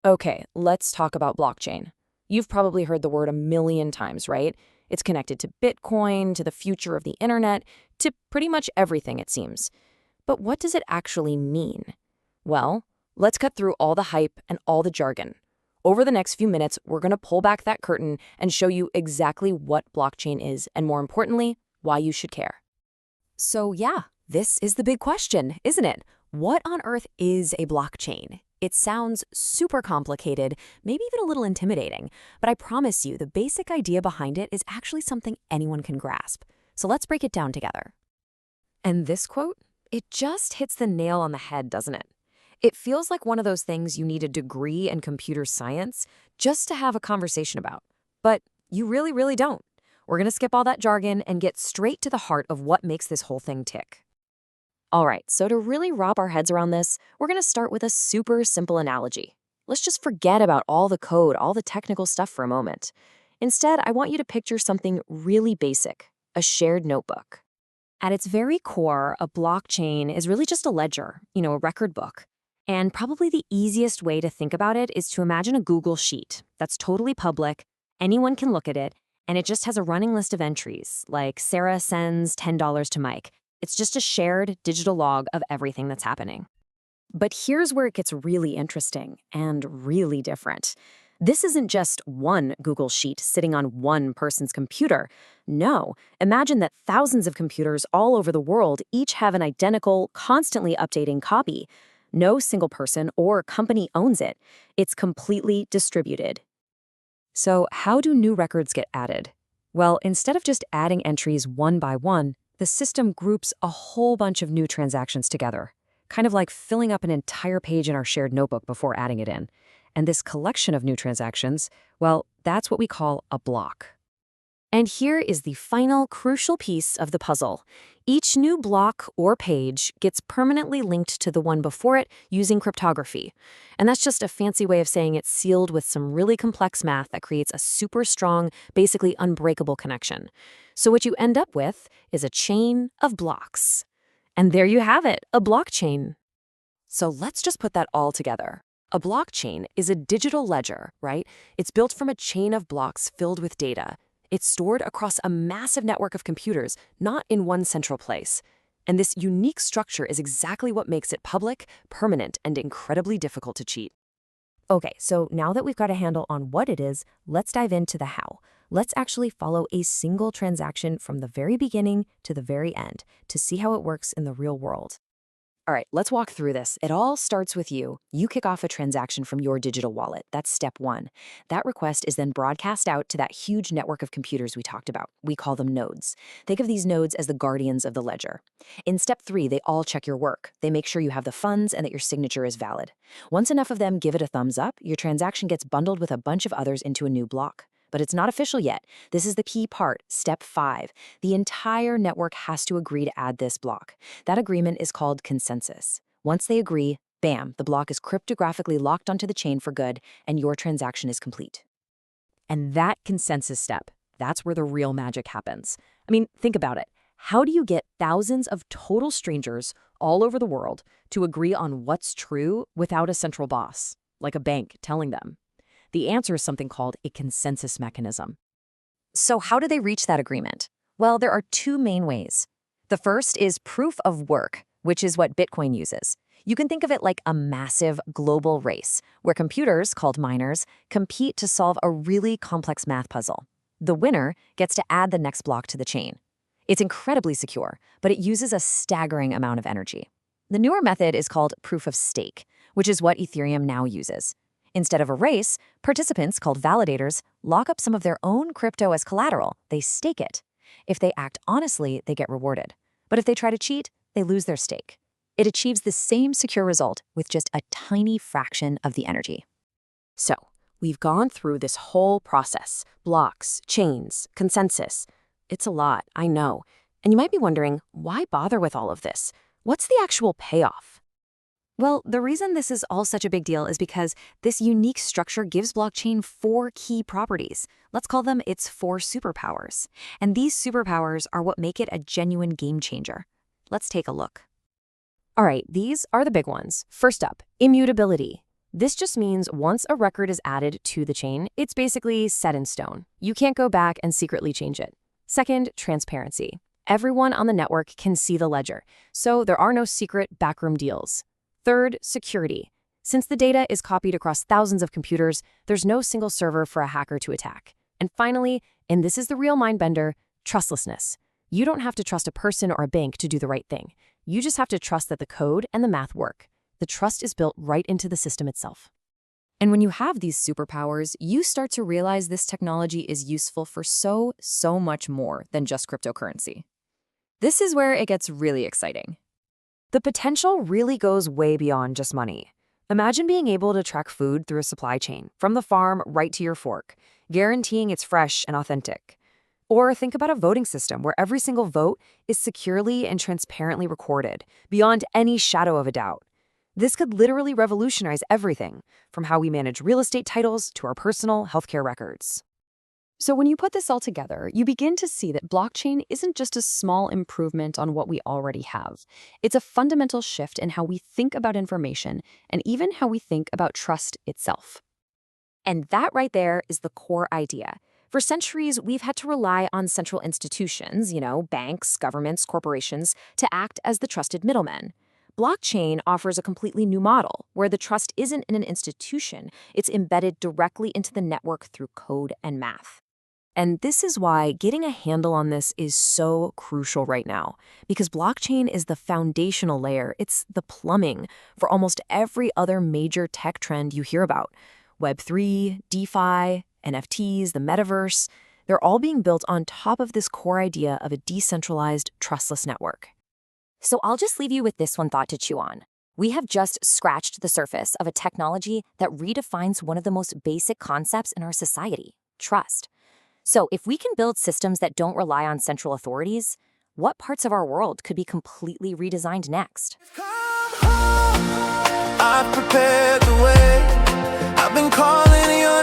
Okay, let's talk about blockchain. You've probably heard the word a million times, right? It's connected to Bitcoin, to the future of the internet, to pretty much everything, it seems. But what does it actually mean? Well, let's cut through all the hype and all the jargon. Over the next few minutes, we're going to pull back that curtain and show you exactly what blockchain is, and more importantly, why you should care. So yeah, this is the big question, isn't it? What on earth is a blockchain? It sounds super complicated, maybe even a little intimidating, but I promise you the basic idea behind it is actually something anyone can grasp. So let's break it down together. And this quote, it just hits the nail on the head, doesn't it? It feels like one of those things you need a degree in computer science just to have a conversation about. But you really, really don't. We're going to skip all that jargon and get straight to the heart of what makes this whole thing tick. All right, so to really wrap our heads around this, we're going to start with a super simple analogy. Let's just forget about all the code, all the technical stuff for a moment. Instead, I want you to picture something really basic, a shared notebook. At its very core, a blockchain is really just a ledger, a record book. And probably the easiest way to think about it is to imagine a Google Sheet that's totally public, anyone can look at it, and it just has a running list of entries, like Sarah sends $10 to Mike. It's just a shared digital log of everything that's happening. But here's where it gets really interesting and really different. This isn't just one Google Sheet sitting on one person's computer. No, imagine that thousands of computers all over the world each have an identical, constantly updating copy. No single person or company owns it. It's completely distributed. So how do new records get added? Well, instead of just adding entries one by one, the system groups a whole bunch of new transactions together, kind of like filling up an entire page in our shared notebook before adding it in. And this collection of new transactions, well, that's what we call a block. And here is the final crucial piece of the puzzle. Each new block or page gets permanently linked to the one before it using cryptography. And that's just a fancy way of saying it's sealed with some really complex math that creates a super strong, basically unbreakable connection. So what you end up with is a chain of blocks. And there you have it, a blockchain. So let's just put that all together. A blockchain is a digital ledger, right? It's built from a chain of blocks filled with data. It's stored across a massive network of computers, not in one central place. And this unique structure is exactly what makes it public, permanent, and incredibly difficult to cheat. Okay, so now that we've got a handle on what it is, let's dive into the how. Let's actually follow a single transaction from the very beginning to the very end to see how it works in the real world. All right, let's walk through this. It all starts with you. You kick off a transaction from your digital wallet. That's step one. That request is then broadcast out to that huge network of computers we talked about. We call them nodes. Think of these nodes as the guardians of the ledger. In step three, they all check your work. They make sure you have the funds and that your signature is valid. Once enough of them give it a thumbs up, your transaction gets bundled with a bunch of others into a new block. But it's not official yet. This is the key part, step 5. The entire network has to agree to add this block. That agreement is called consensus. Once they agree, bam, the block is cryptographically locked onto the chain for good, and your transaction is complete. And that consensus step, that's where the real magic happens. I mean, think about it. How do you get thousands of total strangers all over the world to agree on what's true without a central boss, like a bank telling them? The answer is something called a consensus mechanism. So how do they reach that agreement? Well, there are two main ways. The first is proof of work, which is what Bitcoin uses. You can think of it like a massive global race, where computers, called miners, compete to solve a really complex math puzzle. The winner gets to add the next block to the chain. It's incredibly secure, but it uses a staggering amount of energy. The newer method is called proof of stake, which is what Ethereum now uses. Instead of a race, participants, called validators, lock up some of their own crypto as collateral. They stake it. If they act honestly, they get rewarded. But if they try to cheat, they lose their stake. It achieves the same secure result with just a tiny fraction of the energy. So, we've gone through this whole process. Blocks, chains, consensus. It's a lot, I know. And you might be wondering, why bother with all of this? What's the actual payoff? Well, the reason this is all such a big deal is because this unique structure gives blockchain 4 key properties. Let's call them its 4 superpowers. And these superpowers are what make it a genuine game changer. Let's take a look. All right, these are the big ones. First up, immutability. This just means once a record is added to the chain, it's basically set in stone. You can't go back and secretly change it. Second, transparency. Everyone on the network can see the ledger, so there are no secret backroom deals. Third, security. Since the data is copied across thousands of computers, there's no single server for a hacker to attack. And finally, and this is the real mind-bender, trustlessness. You don't have to trust a person or a bank to do the right thing. You just have to trust that the code and the math work. The trust is built right into the system itself. And when you have these superpowers, you start to realize this technology is useful for so much more than just cryptocurrency. This is where it gets really exciting. The potential really goes way beyond just money. Imagine being able to track food through a supply chain, from the farm right to your fork, guaranteeing it's fresh and authentic. Or think about a voting system where every single vote is securely and transparently recorded, beyond any shadow of a doubt. This could literally revolutionize everything, from how we manage real estate titles to our personal healthcare records. So when you put this all together, you begin to see that blockchain isn't just a small improvement on what we already have. It's a fundamental shift in how we think about information and even how we think about trust itself. And that right there is the core idea. For centuries, we've had to rely on central institutions, banks, governments, corporations, to act as the trusted middlemen. Blockchain offers a completely new model, where the trust isn't in an institution, it's embedded directly into the network through code and math. And this is why getting a handle on this is so crucial right now, because blockchain is the foundational layer, it's the plumbing for almost every other major tech trend you hear about. Web3, DeFi, NFTs, the metaverse, they're all being built on top of this core idea of a decentralized, trustless network. So I'll just leave you with this one thought to chew on. We have just scratched the surface of a technology that redefines one of the most basic concepts in our society, trust. So if we can build systems that don't rely on central authorities, what parts of our world could be completely redesigned next? I've prepared the way. I've been calling your